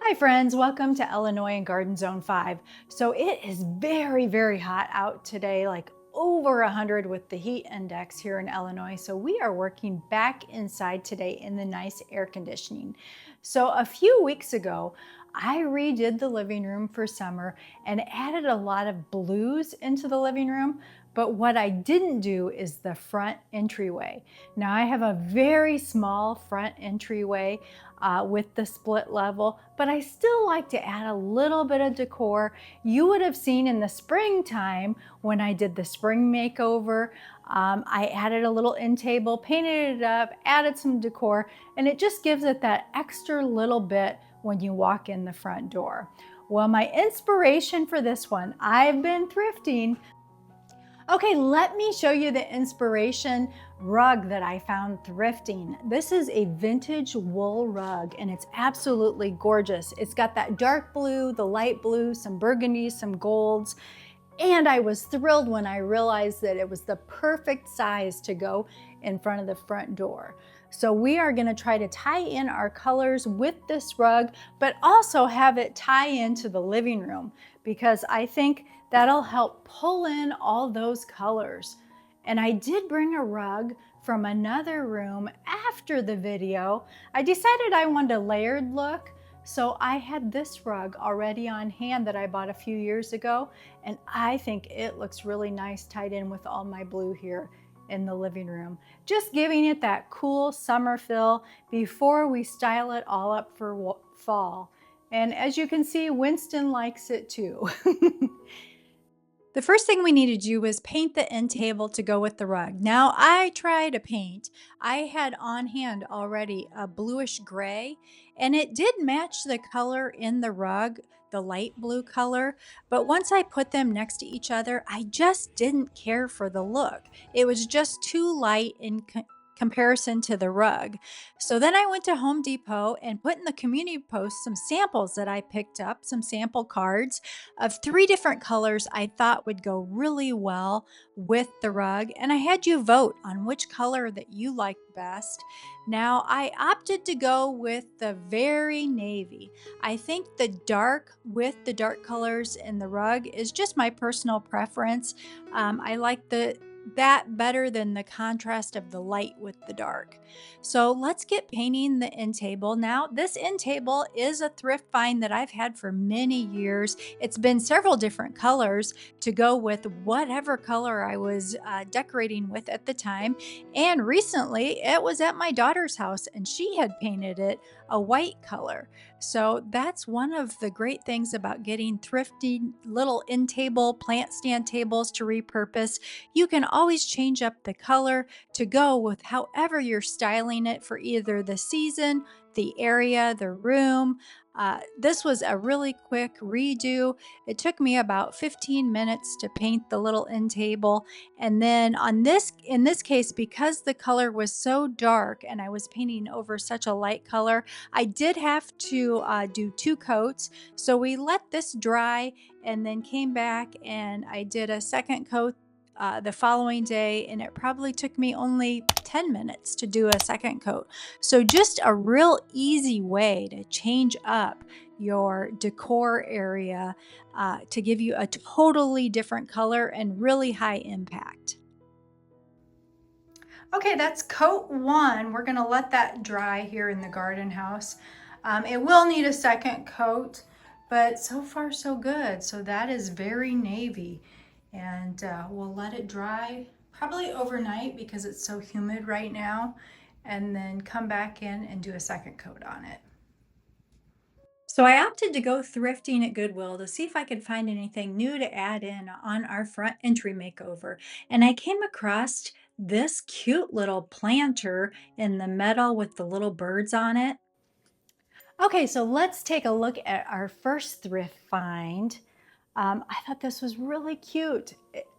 Hi friends, welcome to Illinois and Garden Zone 5. So it is very, very hot out today, like over 100 with the heat index here in Illinois. So we are working back inside today in the nice air conditioning. So a few weeks ago, I redid the living room for summer and added a lot of blues into the living room. But what I didn't do is the front entryway. Now I have a very small front entryway with the split level, but I still like to add a little bit of decor. You would have seen in the springtime when I did the spring makeover, I added a little end table, painted it up, added some decor, and it just gives it that extra little bit when you walk in the front door. Well, my inspiration for this one, I've been thrifting. Okay, let me show you the inspiration rug that I found thrifting. This is a vintage wool rug and it's absolutely gorgeous. It's got that dark blue, the light blue, some burgundy, some golds. And I was thrilled when I realized that it was the perfect size to go in front of the front door. So we are going to try to tie in our colors with this rug, but also have it tie into the living room because I think that'll help pull in all those colors. And I did bring a rug from another room after the video. I decided I wanted a layered look. So I had this rug already on hand that I bought a few years ago, and I think it looks really nice tied in with all my blue here in the living room. Just giving it that cool summer feel before we style it all up for fall. And as you can see, Winston likes it too. The first thing we need to do is paint the end table to go with the rug. Now I try to paint. I had on hand already a bluish gray and it did match the color in the rug, the light blue color. But once I put them next to each other, I just didn't care for the look. It was just too light in comparison to the rug. So then I went to Home Depot and put in the community post some samples that I picked up, some sample cards of 3 different colors I thought would go really well with the rug. And I had you vote on which color that you liked best. Now I opted to go with the very navy. I think the dark with the dark colors in the rug is just my personal preference. I like that better than the contrast of the light with the dark. So let's get painting the end table. Now this end table is a thrift find that I've had for many years. It's been several different colors to go with whatever color I was decorating with at the time. And recently it was at my daughter's house and she had painted it a white color. So that's one of the great things about getting thrifty little end table, plant stand tables to repurpose. You can always change up the color to go with however you're styling it for either the season, the area, the room. This was a really quick redo. It took me about 15 minutes to paint the little end table. And then in this case, because the color was so dark and I was painting over such a light color, I did have to do 2 coats. So we let this dry and then came back and I did a second coat the following day, and it probably took me only 10 minutes to do a second coat. So just a real easy way to change up your decor area to give you a totally different color and really high impact. Okay, that's coat 1. We're gonna let that dry here in the garden house. It will need a second coat, but so far so good. So that is very navy. And we'll let it dry probably overnight because it's so humid right now, and then come back in and do a second coat on it. So I opted to go thrifting at Goodwill to see if I could find anything new to add in on our front entry makeover. And I came across this cute little planter in the metal with the little birds on it. Okay, so let's take a look at our first thrift find. I thought this was really cute.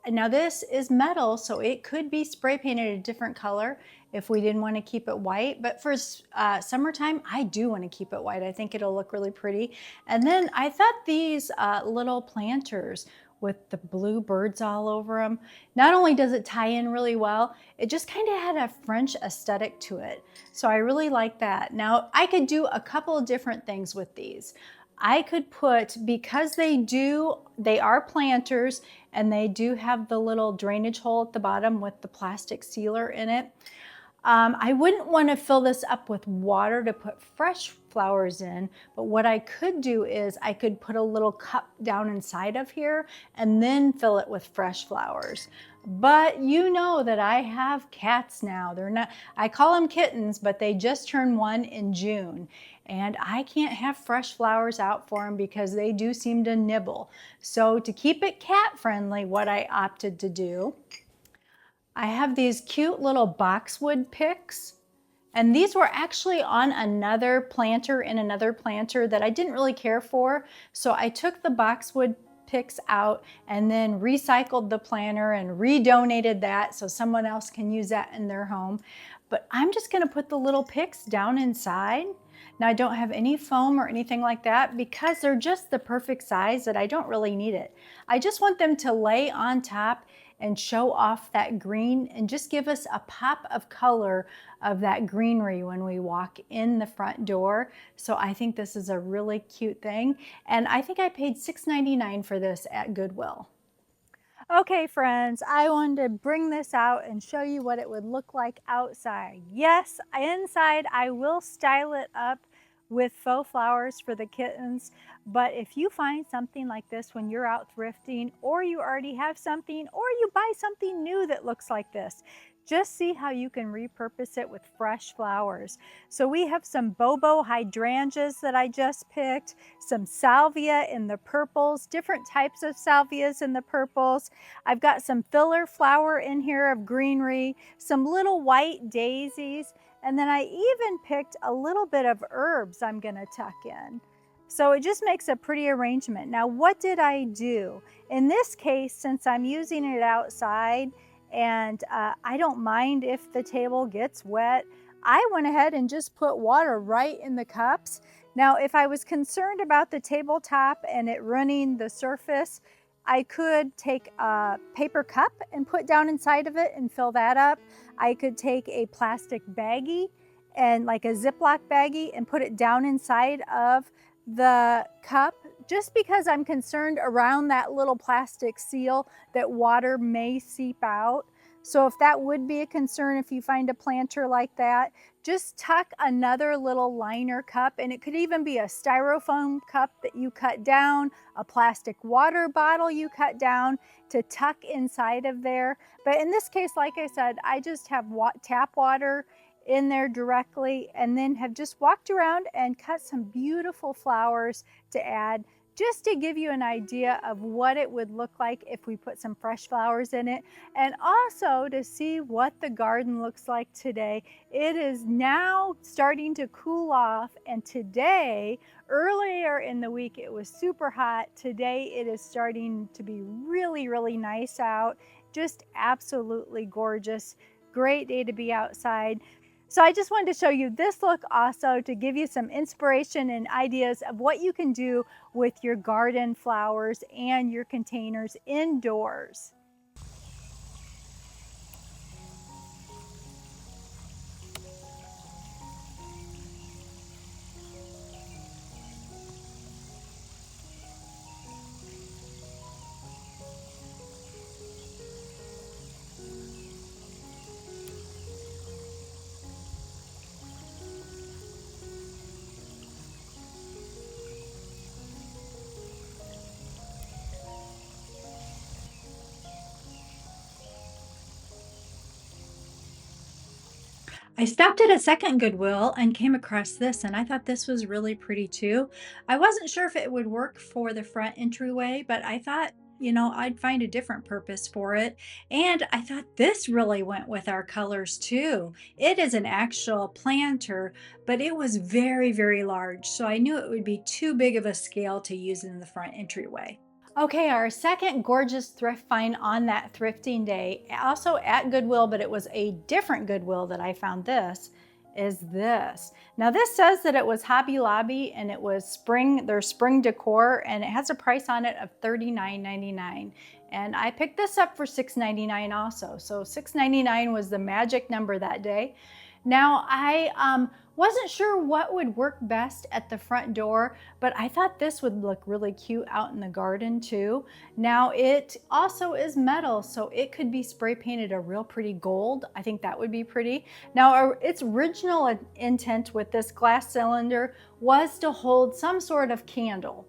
Now this is metal, so it could be spray painted a different color if we didn't want to keep it white. But for summertime, I do want to keep it white. I think it'll look really pretty. And then I thought these little planters with the blue birds all over them. Not only does it tie in really well, it just kind of had a French aesthetic to it. So I really like that. Now I could do a couple of different things with these. I could put, because they are planters and they do have the little drainage hole at the bottom with the plastic sealer in it. I wouldn't want to fill this up with water to put fresh flowers in, but what I could do is I could put a little cup down inside of here and then fill it with fresh flowers. But you know that I have cats now. I call them kittens, but they just turned 1 in June. And I can't have fresh flowers out for them because they do seem to nibble. So to keep it cat friendly, what I opted to do, I have these cute little boxwood picks, and these were actually on another planter in another planter that I didn't really care for. So I took the boxwood picks out and then recycled the planter and redonated that so someone else can use that in their home. But I'm just gonna put the little picks down inside. Now I don't have any foam or anything like that because they're just the perfect size that I don't really need it. I just want them to lay on top and show off that green and just give us a pop of color of that greenery when we walk in the front door. So I think this is a really cute thing. And I think I paid $6.99 for this at Goodwill. Okay friends, I wanted to bring this out and show you what it would look like outside. Yes, inside I will style it up with faux flowers for the kittens, but if you find something like this when you're out thrifting, or you already have something, or you buy something new that looks like this, just see how you can repurpose it with fresh flowers. So we have some bobo hydrangeas that I just picked, some salvia in the purples, different types of salvias in the purples. I've got some filler flower in here of greenery, some little white daisies, and then I even picked a little bit of herbs I'm gonna tuck in. So it just makes a pretty arrangement. Now, what did I do? In this case, since I'm using it outside, and I don't mind if the table gets wet, I went ahead and just put water right in the cups. Now, if I was concerned about the tabletop and it running the surface, I could take a paper cup and put down inside of it and fill that up. I could take a plastic baggie and like a Ziploc baggie and put it down inside of the cup, just because I'm concerned around that little plastic seal that water may seep out. So if that would be a concern, if you find a planter like that, just tuck another little liner cup, and it could even be a styrofoam cup that you cut down, a plastic water bottle you cut down to tuck inside of there. But in this case, like I said, I just have tap water in there directly, and then have just walked around and cut some beautiful flowers to add, just to give you an idea of what it would look like if we put some fresh flowers in it, and also to see what the garden looks like today. It is now starting to cool off, and today, earlier in the week, it was super hot. Today it is starting to be really, really nice out. Just absolutely gorgeous. Great day to be outside. So I just wanted to show you this look also to give you some inspiration and ideas of what you can do with your garden flowers and your containers indoors. I stopped at a second Goodwill and came across this, and I thought this was really pretty too. I wasn't sure if it would work for the front entryway, but I thought, I'd find a different purpose for it. And I thought this really went with our colors too. It is an actual planter, but it was very, very large. So I knew it would be too big of a scale to use in the front entryway. Okay, our second gorgeous thrift find on that thrifting day, also at Goodwill, but it was a different Goodwill that I found this, is this. Now this says that it was Hobby Lobby and it was their spring decor, and it has a price on it of $39.99. And I picked this up for $6.99 also. So $6.99 was the magic number that day. Now I wasn't sure what would work best at the front door, but I thought this would look really cute out in the garden too. Now it also is metal, so it could be spray painted a real pretty gold. I think that would be pretty. Now its original intent with this glass cylinder was to hold some sort of candle.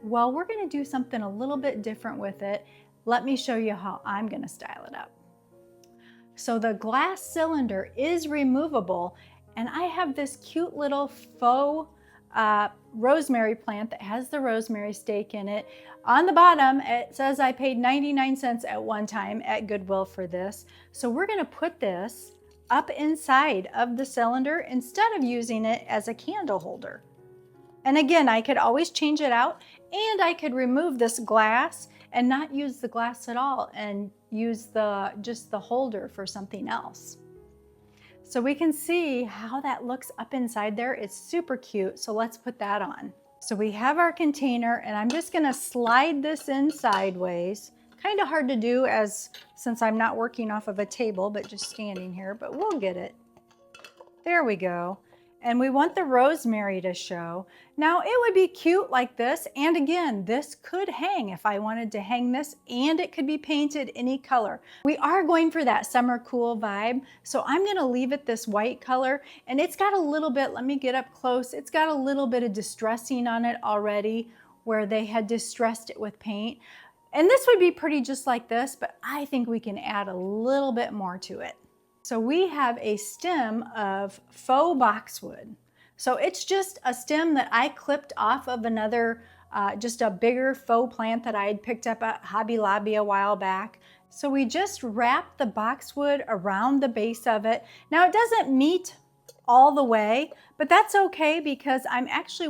Well, we're gonna do something a little bit different with it. Let me show you how I'm gonna style it up. So the glass cylinder is removable, and I have this cute little faux rosemary plant that has the rosemary stake in it. On the bottom, it says I paid 99 cents at one time at Goodwill for this. So we're gonna put this up inside of the cylinder instead of using it as a candle holder. And again, I could always change it out, and I could remove this glass and not use the glass at all and use just the holder for something else. So we can see how that looks up inside there. It's super cute. So let's put that on. So we have our container, and I'm just gonna slide this in sideways. Kind of hard to do since I'm not working off of a table, but just standing here, but we'll get it. There we go. And we want the rosemary to show. Now it would be cute like this, and again, this could hang if I wanted to hang this, and it could be painted any color. We are going for that summer cool vibe, so I'm gonna leave it this white color, and it's got a little bit, let me get up close, it's got a little bit of distressing on it already where they had distressed it with paint. And this would be pretty just like this, but I think we can add a little bit more to it. So we have a stem of faux boxwood. So it's just a stem that I clipped off of another, just a bigger faux plant that I had picked up at Hobby Lobby a while back. So we just wrap the boxwood around the base of it. Now it doesn't meet all the way, but that's okay because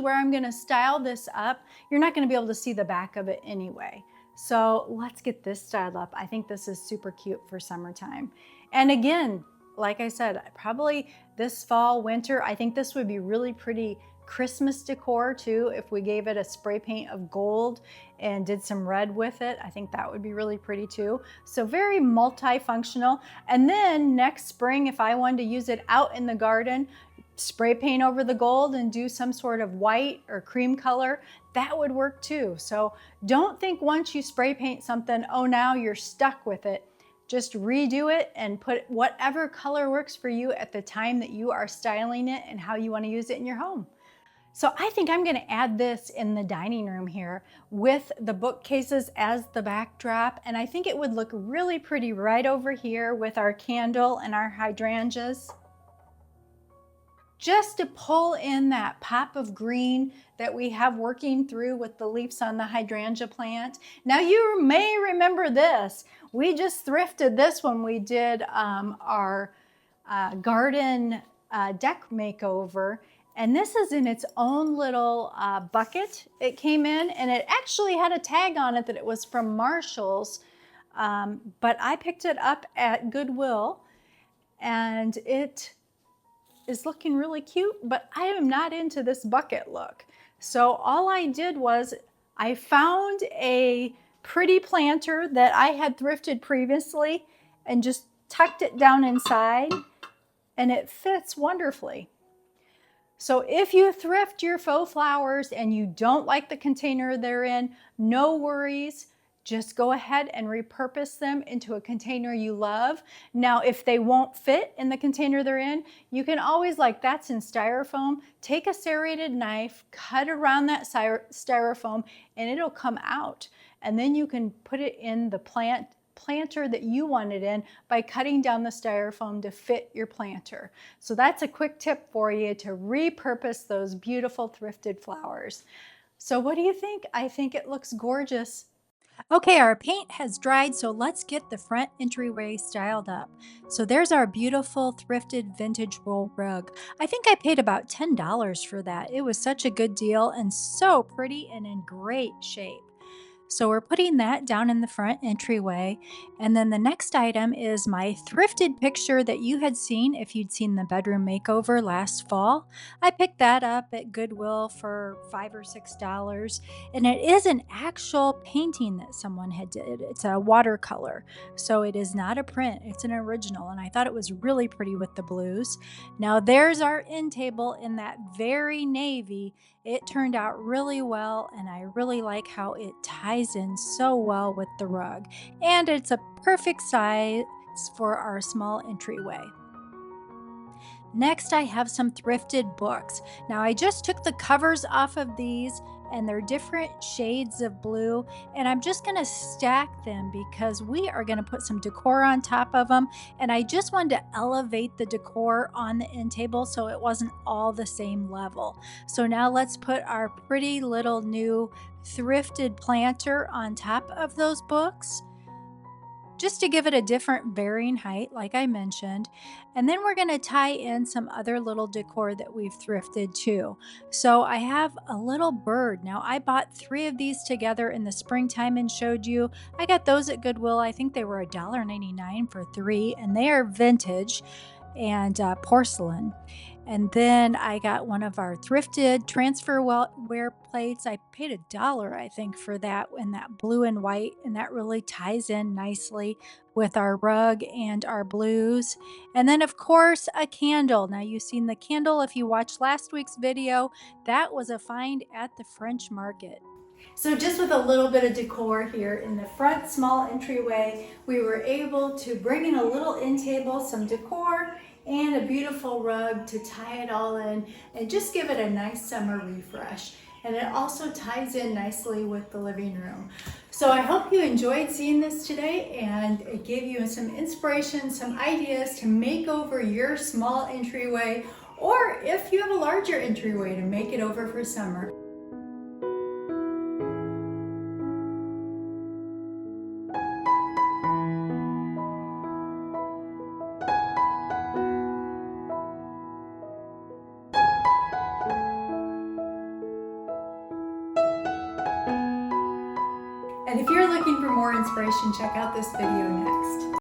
where I'm gonna style this up, you're not gonna be able to see the back of it anyway. So let's get this styled up. I think this is super cute for summertime. And again, like I said, probably this fall, winter, I think this would be really pretty Christmas decor too. If we gave it a spray paint of gold and did some red with it, I think that would be really pretty too. So very multifunctional. And then next spring, if I wanted to use it out in the garden, spray paint over the gold and do some sort of white or cream color, that would work too. So don't think once you spray paint something, oh, now you're stuck with it. Just redo it and put whatever color works for you at the time that you are styling it and how you want to use it in your home. So I think I'm going to add this in the dining room here with the bookcases as the backdrop. And I think it would look really pretty right over here with our candle and our hydrangeas. Just to pull in that pop of green that we have working through with the leaves on the hydrangea plant. Now you may remember this. We just thrifted this when we did our garden deck makeover. And this is in its own little bucket. It came in and it actually had a tag on it that it was from Marshall's. But I picked it up at Goodwill and it is looking really cute, but I am not into this bucket look. So all I did was I found a pretty planter that I had thrifted previously and just tucked it down inside, and it fits wonderfully. So if you thrift your faux flowers and you don't like the container they're in, no worries. Just go ahead and repurpose them into a container you love. Now, if they won't fit in the container they're in, you can always, like that's in styrofoam, take a serrated knife, cut around that styrofoam, and it'll come out. And then you can put it in the planter that you want it in by cutting down the styrofoam to fit your planter. So that's a quick tip for you to repurpose those beautiful thrifted flowers. So what do you think? I think it looks gorgeous. Okay, our paint has dried, so let's get the front entryway styled up. So there's our beautiful thrifted vintage roll rug. I think I paid about $10 for that. It was such a good deal and so pretty and in great shape. So we're putting that down in the front entryway. And then the next item is my thrifted picture that you had seen if you'd seen the bedroom makeover last fall. I picked that up at Goodwill for $5 or $6. And it is an actual painting that someone had did. It's a watercolor. So it is not a print, it's an original. And I thought it was really pretty with the blues. Now there's our end table in that very navy. It turned out really well, and I really like how it ties in so well with the rug. And it's a perfect size for our small entryway. Next, I have some thrifted books. Now, I just took the covers off of these and they're different shades of blue, and I'm just going to stack them because we are going to put some decor on top of them. And I just wanted to elevate the decor on the end table so it wasn't all the same level. So now let's put our pretty little new thrifted planter on top of those books, just to give it a different varying height, like I mentioned. And then we're going to tie in some other little decor that we've thrifted too. So I have a little bird. Now, I bought 3 of these together in the springtime and showed you. I got those at Goodwill. I think they were $1.99 for 3, and they are vintage and porcelain. And then I got one of our thrifted transferware plates. I paid $1, I think, for that, in that blue and white, and that really ties in nicely with our rug and our blues. And then, of course, a candle. Now, you've seen the candle if you watched last week's video. That was a find at the French market. So just with a little bit of decor here in the front small entryway, we were able to bring in a little end table, some decor, and a beautiful rug to tie it all in and just give it a nice summer refresh. And it also ties in nicely with the living room. So I hope you enjoyed seeing this today, and it gave you some inspiration, some ideas to make over your small entryway, or if you have a larger entryway, to make it over for summer. And if you're looking for more inspiration, check out this video next.